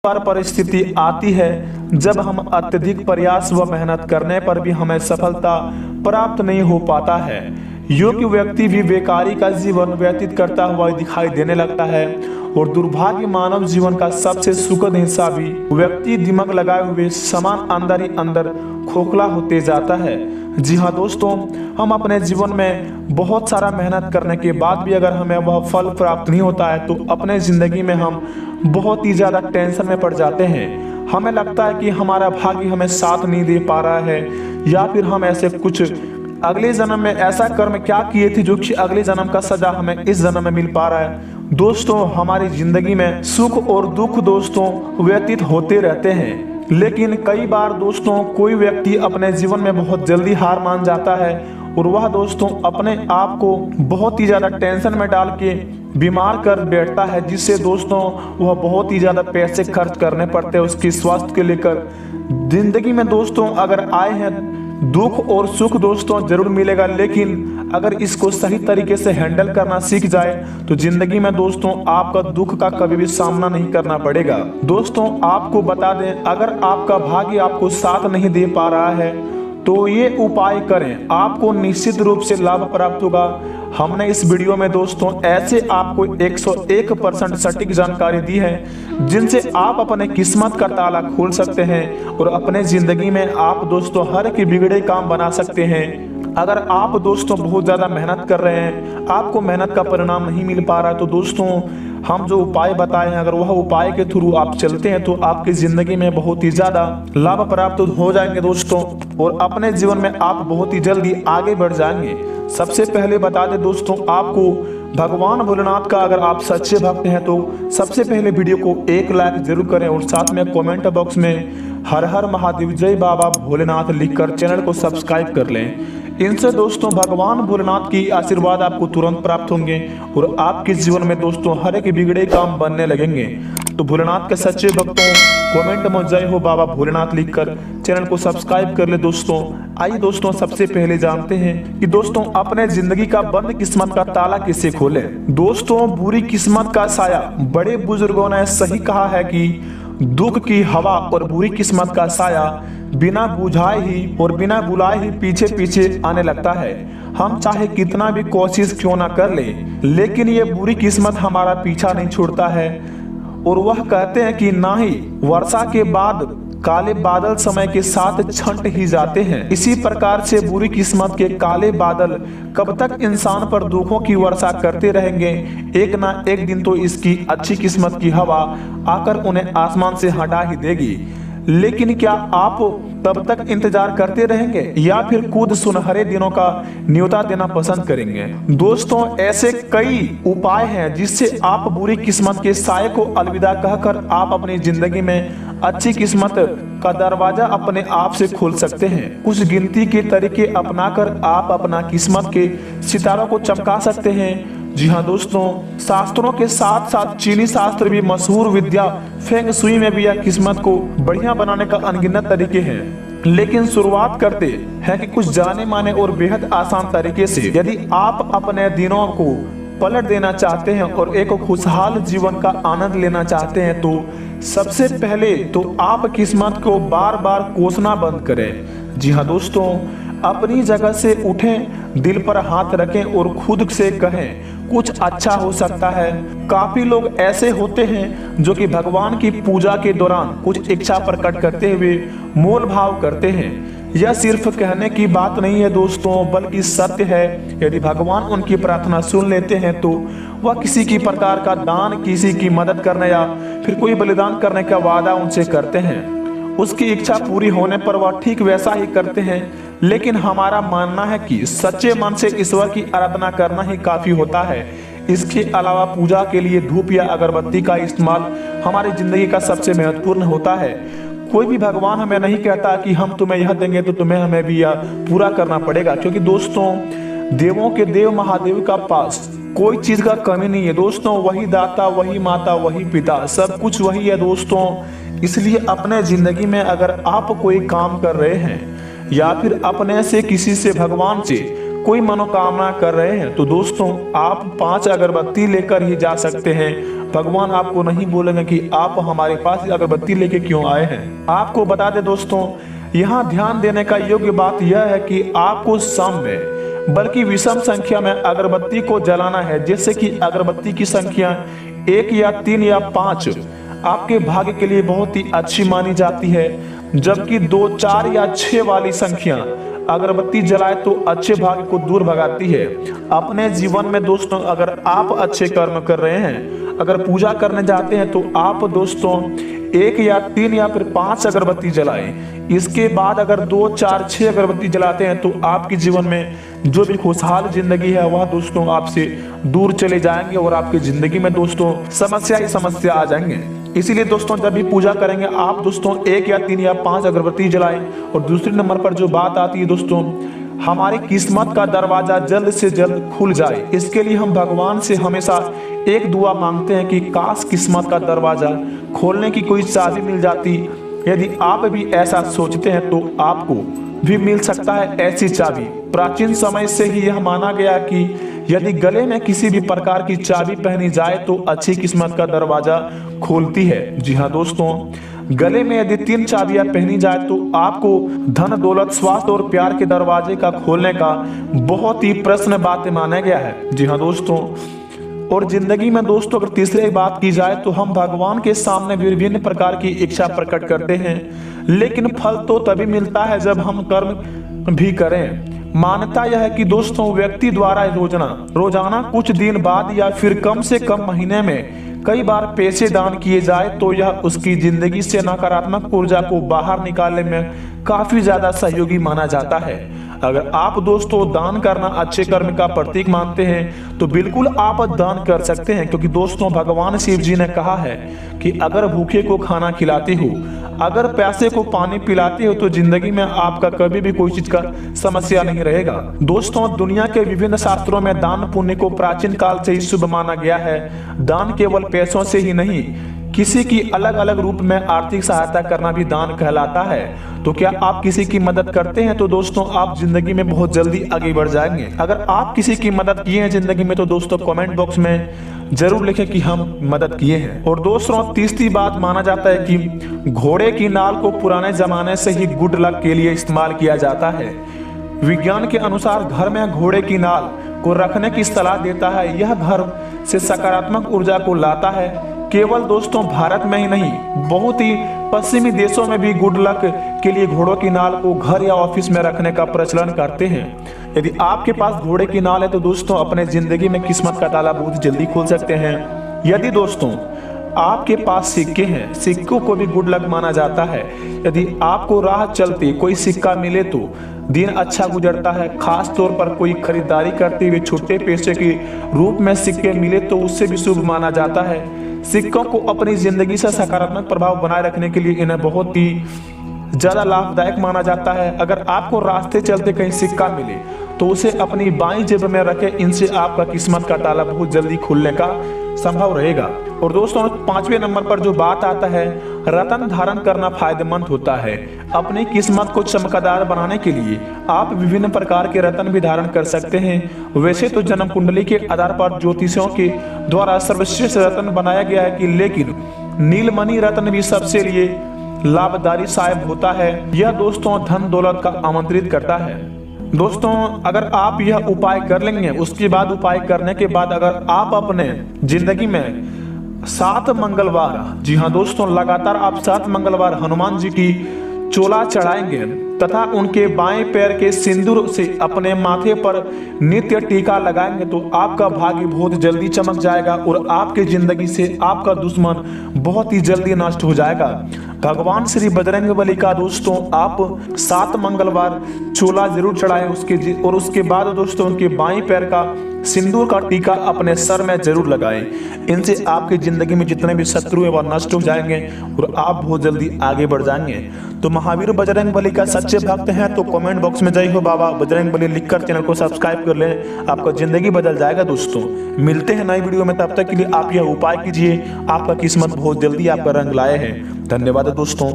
बार परिस्थिति आती है जब हम अत्यधिक प्रयास व मेहनत करने पर भी हमें सफलता प्राप्त नहीं हो पाता है। योग्य व्यक्ति भी बेकारी का जीवन व्यतीत करता हुआ दिखाई देने लगता है और दुर्भाग्य मानव जीवन का सबसे सुखद हिस्सा भी व्यक्ति दिमाग लगाए हुए समान अंदर ही अंदर खोखला होते जाता है। जी हाँ दोस्तों, हम अपने जीवन में बहुत सारा मेहनत करने के बाद भी अगर हमें वह फल प्राप्त नहीं होता है तो अपने ज़िंदगी में हम बहुत ही ज़्यादा टेंशन में पड़ जाते हैं। हमें लगता है कि हमारा भाग्य हमें साथ नहीं दे पा रहा है, या फिर हम ऐसे कुछ अगले जन्म में ऐसा कर्म क्या किए थे जो कि अगले जन्म का सजा हमें इस जन्म में मिल पा रहा है। दोस्तों, हमारी जिंदगी में सुख और दुख दोस्तों व्यतीत होते रहते हैं, लेकिन कई बार दोस्तों कोई व्यक्ति अपने जीवन में बहुत जल्दी हार मान जाता है और वह दोस्तों अपने आप को बहुत ही ज़्यादा टेंशन में डाल के बीमार कर बैठता है, जिससे दोस्तों वह बहुत ही ज़्यादा पैसे खर्च करने पड़ते हैं उसके स्वास्थ्य के लेकर। जिंदगी में दोस्तों अगर आए हैं दुख और सुख दोस्तों जरूर मिलेगा, लेकिन अगर इसको सही तरीके से हैंडल करना सीख जाए तो जिंदगी में दोस्तों आपका दुख का कभी भी सामना नहीं करना पड़ेगा। दोस्तों आपको बता दें, अगर आपका भाग्य आपको साथ नहीं दे पा रहा है तो ये उपाय करें, आपको निश्चित रूप से लाभ प्राप्त होगा। हमने इस वीडियो में दोस्तों ऐसे आपको 101% सटीक जानकारी दी है जिनसे आप अपने किस्मत का ताला खोल सकते हैं और अपने जिंदगी में आप दोस्तों हर एक बिगड़े काम बना सकते हैं। अगर आप दोस्तों बहुत ज़्यादा मेहनत कर रहे हैं, आपको मेहनत का परिणाम नहीं मिल पा रहा है, तो दोस्तों हम जो उपाय बताए हैं अगर वह उपाय के थ्रू आप चलते हैं तो आपकी ज़िंदगी में बहुत ही ज़्यादा लाभ प्राप्त हो जाएंगे दोस्तों, और अपने जीवन में आप बहुत ही जल्दी आगे बढ़ जाएंगे। सबसे पहले बता दें दोस्तों, आपको भगवान भोलेनाथ का अगर आप सच्चे भक्त हैं तो सबसे पहले वीडियो को 1 लाइक जरूर करें और साथ में कमेंट बॉक्स में हर हर महादेव जय बाबा भोलेनाथ लिखकर चैनल को सब्सक्राइब कर लें। इनसे दोस्तों भगवान भोलेनाथ की आशीर्वाद आपको तुरंत प्राप्त होंगे और आपके जीवन में दोस्तों हर एक बिगड़े काम बनने लगेंगे। तो भोलेनाथ के सच्चे भक्तों कमेंट में जय हो बाबा भोलेनाथ लिखकर चैनल को सब्सक्राइब कर ले दोस्तों। आइए दोस्तों सबसे पहले जानते हैं कि दोस्तों अपने जिंदगी का बंद किस्मत का ताला कैसे खोले। दोस्तों बुरी किस्मत का साया, बड़े बुजुर्गों ने सही कहा है कि दुख की हवा और बुरी किस्मत का साया बिना बुझाए ही और बिना बुलाए ही पीछे पीछे आने लगता है। हम चाहे कितना भी कोशिश क्यों ना कर ले, लेकिन ये बुरी किस्मत हमारा पीछा नहीं छोड़ता है। और वह कहते हैं कि ना ही वर्षा के बाद काले बादल समय के साथ छंट ही जाते हैं, इसी प्रकार से बुरी किस्मत के काले बादल कब तक इंसान पर दुखों की वर्षा करते रहेंगे, एक ना एक दिन तो इसकी अच्छी किस्मत की हवा आकर उन्हें आसमान से हटा ही देगी। लेकिन क्या आप तब तक इंतजार करते रहेंगे या फिर खुद सुनहरे दिनों का न्योता देना पसंद करेंगे। दोस्तों ऐसे कई उपाय हैं जिससे आप बुरी किस्मत के साये को अलविदा कहकर आप अपनी जिंदगी में अच्छी किस्मत का दरवाजा अपने आप से खोल सकते हैं। कुछ गिनती के तरीके अपनाकर आप अपना किस्मत के सितारों को चमका सकते हैं। जी हाँ दोस्तों, शास्त्रों के साथ साथ चीनी शास्त्र भी मशहूर विद्या फेंग शुई में भी यह किस्मत को बढ़िया बनाने का अनगिनत तरीके हैं। लेकिन शुरुआत करते हैं कि कुछ जाने माने और बेहद आसान तरीके से। यदि आप अपने दिनों को पलट देना चाहते हैं और एक खुशहाल जीवन का आनंद लेना चाहते हैं तो सबसे पहले तो आप किस्मत को बार बार कोसना बंद करें। जी हाँ दोस्तों, अपनी जगह से उठें, दिल पर हाथ रखें और खुद से कहें कुछ अच्छा हो सकता है। काफी लोग ऐसे होते हैं जो कि भगवान की पूजा के दौरान कुछ इच्छा प्रकट करते हुए मोल भाव करते हैं। यह सिर्फ कहने की बात नहीं है दोस्तों, बल्कि सत्य है। यदि भगवान उनकी प्रार्थना सुन लेते हैं तो वह किसी की प्रकार का दान, किसी की मदद करने या फिर कोई बलिदान करने का वादा उनसे करते हैं। उसकी इच्छा पूरी होने पर वह ठीक वैसा ही करते हैं। लेकिन हमारा मानना है कि सच्चे मन से ईश्वर की आराधना करना ही काफी होता है। इसके अलावा पूजा के लिए धूप या अगरबत्ती का इस्तेमाल हमारी जिंदगी का सबसे महत्वपूर्ण होता है। कोई भी भगवान हमें नहीं कहता कि हम तुम्हें यह देंगे तो तुम्हें हमें भी यह पूरा करना पड़ेगा, क्योंकि दोस्तों देवों के देव महादेव का पास कोई चीज का कमी नहीं है दोस्तों। वही दाता, वही माता, वही पिता, सब कुछ वही है दोस्तों। इसलिए अपने जिंदगी में अगर आप कोई काम कर रहे हैं या फिर अपने से किसी से भगवान से कोई मनोकामना कर रहे हैं तो दोस्तों आप 5 अगरबत्ती लेकर ही जा सकते हैं। भगवान आपको नहीं बोलेंगे कि आप हमारे पास अगरबत्ती लेके क्यों आए हैं। आपको बता दें दोस्तों, यहाँ ध्यान देने का योग्य बात यह है कि आपको सम में बल्कि विषम संख्या में अगरबत्ती को जलाना है, जैसे कि अगरबत्ती की संख्या 1 या 3 या 5 आपके भाग्य के लिए बहुत ही अच्छी मानी जाती है, जबकि 2, 4 या 6 वाली संख्या अगरबत्ती जलाए तो अच्छे भाग्य को दूर भगाती है। अपने जीवन में दोस्तों अगर आप अच्छे कर्म कर रहे हैं, अगर पूजा करने जाते हैं तो आप दोस्तों 1 या 3 या फिर 5 अगरबत्ती जलाएं। इसके बाद अगर 2, 4, 6 अगरबत्ती जलाते हैं तो आपके जीवन में जो भी खुशहाल जिंदगी है वह दोस्तों आपसे दूर चले जाएंगे और आपकी जिंदगी में दोस्तों समस्या ही समस्या आ जाएंगे। इसीलिए दोस्तों जब भी पूजा करेंगे आप दोस्तों 1 या 3 या 5 अगरबत्ती जलाएं। और दूसरे नंबर पर जो बात आती है दोस्तों, हमारी किस्मत का दरवाजा जल्द से जल्द खुल जाए, इसके लिए हम भगवान से हमेशा एक दुआ मांगते हैं कि काश किस्मत का दरवाजा खोलने की कोई चाबी मिल जाती। यदि आप भी ऐसा सोचते हैं तो आपको भी मिल सकता है ऐसी चाबी। प्राचीन समय से ही यह माना गया कि यदि गले में किसी भी प्रकार की चाबी पहनी जाए तो अच्छी किस्मत का दरवाजा खोलती है। जी हाँ दोस्तों, गले में यदि 3 चाबियां पहनी जाए तो आपको धन, दौलत, स्वास्थ्य और प्यार के दरवाजे का खोलने का बहुत ही प्रश्न बात माना गया है। जी हाँ दोस्तों, और जिंदगी में दोस्तों अगर तीसरी बात की जाए तो हम भगवान के सामने विभिन्न प्रकार की इच्छा प्रकट करते हैं, लेकिन फल तो तभी मिलता है जब हम कर्म भी करें। मान्यता यह है कि दोस्तों व्यक्ति द्वारा रोजाना कुछ दिन बाद या फिर कम से कम महीने में कई बार पैसे दान किए जाए तो यह उसकी जिंदगी से नकारात्मक ऊर्जा को बाहर निकालने में काफी ज्यादा सहयोगी माना जाता है। अगर आप दोस्तों दान करना अच्छे कर्म का प्रतीक मानते हैं तो बिल्कुल आप दान कर सकते हैं, क्योंकि दोस्तों भगवान शिव जी ने कहा है कि अगर भूखे को खाना खिलाते हो, अगर प्यासे को पानी पिलाते हो तो जिंदगी में आपका कभी भी कोई चीज का समस्या नहीं रहेगा। दोस्तों दुनिया के विभिन्न शास्त्रों में दान पुण्य को प्राचीन काल से ही शुभ माना गया है। दान केवल पैसों से ही नहीं, किसी की अलग अलग रूप में आर्थिक सहायता करना भी दान कहलाता है। तो क्या आप किसी की मदद करते हैं तो दोस्तों आप जिंदगी में बहुत जल्दी आगे बढ़ जाएंगे। अगर आप किसी की मदद किए हैं जिंदगी में तो दोस्तों कमेंट बॉक्स में जरूर लिखें कि हम मदद किए हैं। और दोस्तों तीसरी बात माना जाता है कि घोड़े की नाल को पुराने जमाने से ही गुड लक के लिए इस्तेमाल किया जाता है। विज्ञान के अनुसार घर में घोड़े की नाल को रखने की सलाह देता है। यह घर से सकारात्मक ऊर्जा को लाता है। केवल दोस्तों भारत में ही नहीं, बहुत ही पश्चिमी देशों में भी गुड लक के लिए घोड़ों की नाल को घर या ऑफिस में रखने का प्रचलन करते हैं। यदि आपके पास घोड़े की नाल है तो दोस्तों अपने जिंदगी में किस्मत का ताला बहुत जल्दी खोल सकते हैं। यदि दोस्तों आपके पास सिक्के हैं, सिक्कों को भी गुड लक माना जाता है। यदि आपको राह चलते कोई सिक्का मिले तो दिन अच्छा गुजरता है। खास तौर पर कोई खरीदारी करते हुए छोटे पैसे के रूप में सिक्के मिले तो उससे भी शुभ माना जाता है। सिक्कों को अपनी जिंदगी से सकारात्मक प्रभाव बनाए रखने के लिए इन्हें बहुत ही ज्यादा लाभदायक माना जाता है। अगर आपको रास्ते चलते कहीं सिक्का मिले तो उसे अपनी बाईं जेब में रखें। इनसे आपका किस्मत का ताला बहुत जल्दी खुलने का संभव रहेगा। और दोस्तों 5वें नंबर पर जो बात आता है, रत्न धारण करना फायदेमंद होता है। अपनी किस्मत को चमकदार बनाने के लिए आप विभिन्न प्रकार के रत्न भी धारण कर सकते हैं। वैसे तो जन्म कुंडली के आधार पर ज्योतिषियों के द्वारा सर्वश्रेष्ठ रत्न बनाया गया है कि लेकिन नीलमणि रत्न भी सबसे लिए लाभदायी साबित होता है। यह दोस्तों धन दौलत का आमंत्रित करता है। दोस्तों अगर आप यह उपाय कर लेंगे, उसके बाद उपाय करने के बाद अगर आप अपने जिंदगी में 7 मंगलवार, जी हाँ दोस्तों लगातार आप 7 मंगलवार हनुमान जी की चोला चढ़ाएंगे तथा उनके बाएं पैर के सिंदूर से अपने माथे पर नित्य टीका लगाएंगे तो आपका भाग्य बहुत जल्दी चमक जाएगा और आपके जिंदगी से आपका दुश्मन बहुत ही जल्दी नष्ट हो जाएगा। भगवान श्री बजरंगबली का दोस्तों आप 7 मंगलवार चोला जरूर चढ़ाएं और उसके बाद दोस्तों उनके बाएं पैर का सिंदूर का टीका अपने सर में जरूर लगाएं। इनसे आपकी जिंदगी में जितने भी शत्रु हैं वह नष्ट हो जाएंगे और आप बहुत जल्दी आगे बढ़ जाएंगे। तो महावीर बजरंगबली का सच्चे भक्त हैं तो कमेंट बॉक्स में जय हो बाबा बजरंगबली लिखकर चैनल को सब्सक्राइब कर लें। आपका जिंदगी बदल जाएगा। दोस्तों मिलते हैं नई वीडियो में, तब तक के लिए आप यह उपाय कीजिए। आपका किस्मत बहुत जल्दी आपका रंग लाए हैं। धन्यवाद दोस्तों।